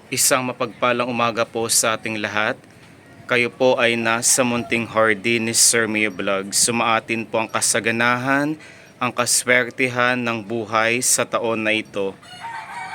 Isang mapagpalang umaga po sa ating lahat. Kayo po ay nasa munting hardy ni Sir Mio Vlog. Sumaatin po ang kasaganahan, ang kaswertihan ng buhay sa taon na ito.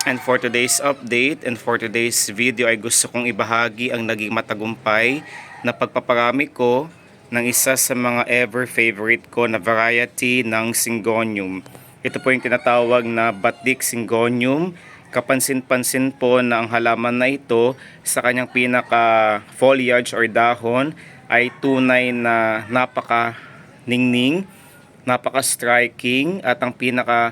And for today's update and for today's video ay gusto kong ibahagi ang naging matagumpay na pagpaparami ko ng isa sa mga ever favorite ko na variety ng Syngonium. Ito po yung tinatawag na Batik Syngonium. Kapansin-pansin po na ang halaman na ito sa kanyang pinaka foliage or dahon ay tunay na napaka-ningning, napaka-striking at ang pinaka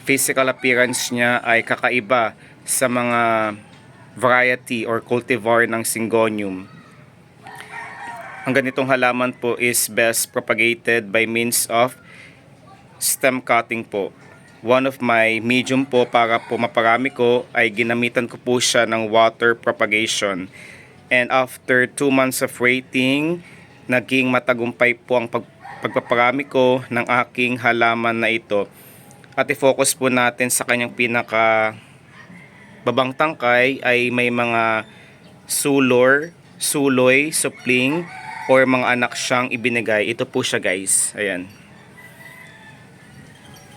physical appearance niya ay kakaiba sa mga variety or cultivar ng Syngonium. Ang ganitong halaman po is best propagated by means of stem cutting po. One of my medium po para po maparami ko ay ginamitan ko po siya ng water propagation. And after 2 months of waiting, naging matagumpay po ang pagpaparami ko ng aking halaman na ito. At i-focus po natin sa kanyang pinaka babang tangkay ay may mga suloy, supling, or mga anak siyang ibinigay. Ito po siya guys. Ayan.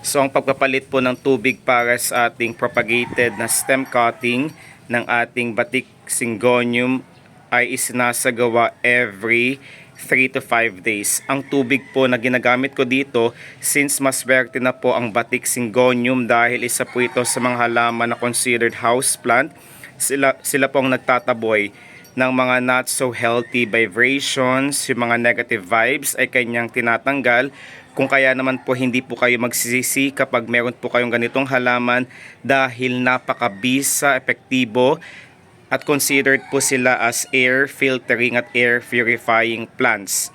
So ang pagpapalit po ng tubig para sa ating propagated na stem cutting ng ating Batik Syngonium ay isinasagawa every 3 to 5 days. Ang tubig po na ginagamit ko dito, since maswerte na po ang Batik Syngonium dahil isa po ito sa mga halaman na considered house plant, sila po ang nagtataboy ng mga not so healthy vibrations, yung mga negative vibes ay kanyang tinatanggal. Kung kaya naman po hindi po kayo magsisisi kapag meron po kayong ganitong halaman dahil napakabisa, epektibo at considered po sila as air filtering at air purifying plants.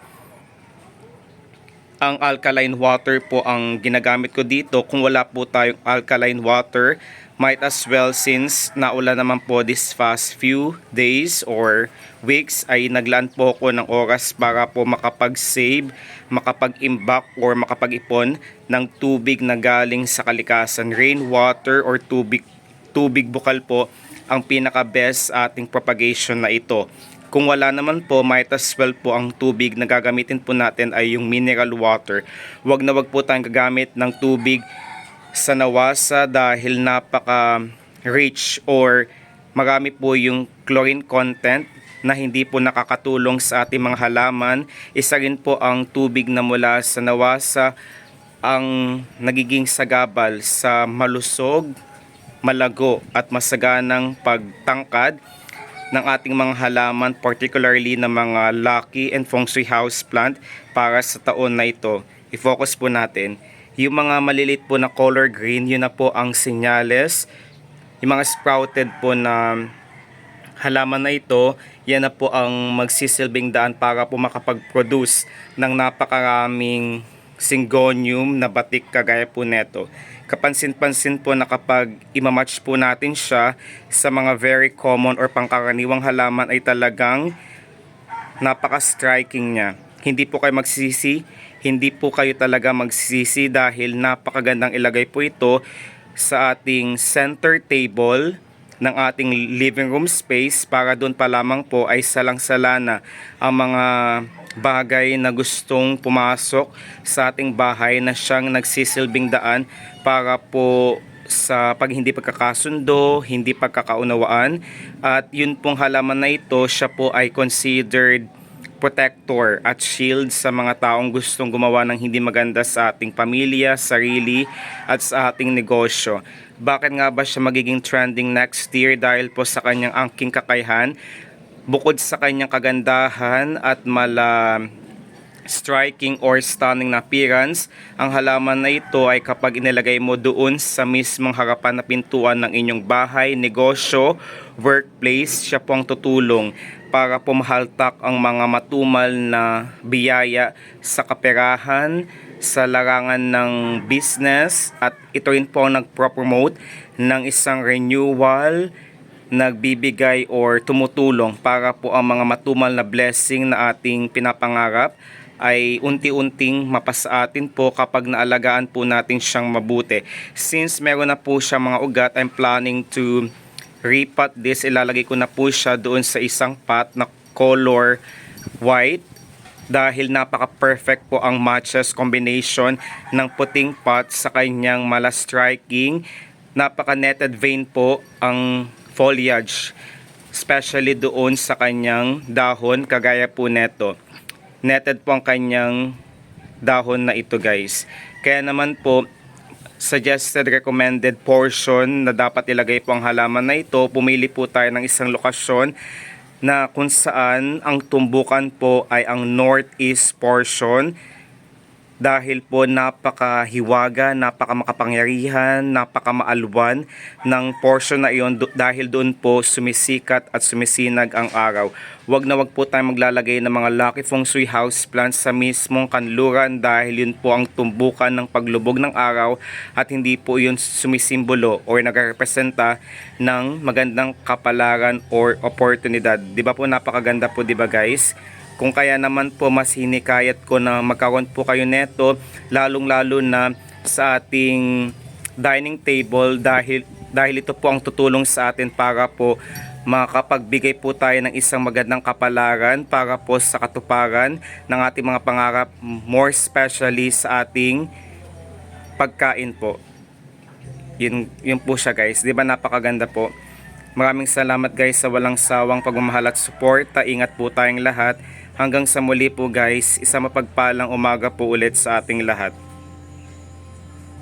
Ang alkaline water po ang ginagamit ko dito. Kung wala po tayong alkaline water, might as well, since naulan naman po this past few days or weeks, ay naglaan po ako ng oras para po makapag-save, makapag-imbak or makapag-ipon ng tubig na galing sa kalikasan. Rainwater or tubig bukal po ang pinaka-best ating propagation na ito. Kung wala naman po, might as well po ang tubig na gagamitin po natin ay yung mineral water. Wag na wag po tayong gagamit ng tubig sa nawasa dahil napaka-rich or marami po yung chlorine content na hindi po nakakatulong sa ating mga halaman. Isa rin po ang tubig na mula sa nawasa ang nagiging sagabal sa malusog, malago at masaganang pagtangkad ng ating mga halaman, particularly ng mga lucky and feng shui house plant para sa taon na ito. I-focus po natin yung mga malilit po na color green, yun na po ang senyales. Yung mga sprouted po na halaman na ito, yan na po ang magsisilbing daan para po makapag-produce ng napakaraming Syngonium na batik kagaya po neto. Kapansin-pansin po na kapag imamatch po natin siya sa mga very common or pangkaraniwang halaman ay talagang napaka-striking niya. Hindi po kayo magsisisi, hindi po kayo talaga magsisisi dahil napakagandang ilagay po ito sa ating center table ng ating living room space para doon pa lamang po ay salang-sala na ang mga bagay na gustong pumasok sa ating bahay na siyang nagsisilbing daan para po sa pag hindi pagkakasundo, hindi pagkakaunawaan. At yun pong halaman na ito, siya po ay considered protector at shield sa mga taong gustong gumawa ng hindi maganda sa ating pamilya, sarili at sa ating negosyo. Bakit nga ba siya magiging trending next year? Dahil po sa kanyang angking kakayahan, bukod sa kanyang kagandahan at striking or stunning na appearance, ang halaman na ito ay kapag inilagay mo doon sa mismong harapan na pintuan ng inyong bahay, negosyo, workplace, siya po ang tutulong para pumahaltak ang mga matumal na biyaya sa kaperahan, sa larangan ng business, at ito rin po ang nagpropromote ng isang renewal, nagbibigay or tumutulong para po ang mga matumal na blessing na ating pinapangarap ay unti-unting mapasa atin po kapag naalagaan po natin siyang mabuti. Since meron na po siya mga ugat, I'm planning to repot this, ilalagay ko na po siya doon sa isang pot na color white dahil napaka-perfect po ang matches combination ng puting pot sa kanyang mala striking. Napaka-netted vein po ang foliage, especially doon sa kanyang dahon, kagaya po neto. Netted po ang kanyang dahon na ito guys. Kaya naman po, suggested recommended portion na dapat ilagay po ang halaman na ito, pumili po tayo ng isang lokasyon na kung saan ang tumbukan po ay ang northeast portion dahil po napakahiwaga, napakamakapangyarihan, napakamaalwan ng portion na iyon dahil doon po sumisikat at sumisinag ang araw. Wag na wag po tayo maglalagay ng mga lucky feng shui house plants sa mismong kanluran dahil yun po ang tumbukan ng paglubog ng araw at hindi po yun sumisimbolo o nagrepresenta ng magandang kapalaran or oportunidad. Di ba po napakaganda po, di ba guys? Kung kaya naman po mas hinikayat ko na magkaroon po kayo neto, lalong-lalo na sa ating dining table dahil ito po ang tutulong sa atin para po makapagbigay po tayo ng isang magandang kapalaran para po sa katuparan ng ating mga pangarap, more especially sa ating pagkain po. Yun po siya guys, di ba napakaganda po. Maraming salamat guys sa walang sawang pagmamahal at suporta. Ingat po tayong lahat. Hanggang sa muli po guys, isang mapagpalang umaga po ulit sa ating lahat.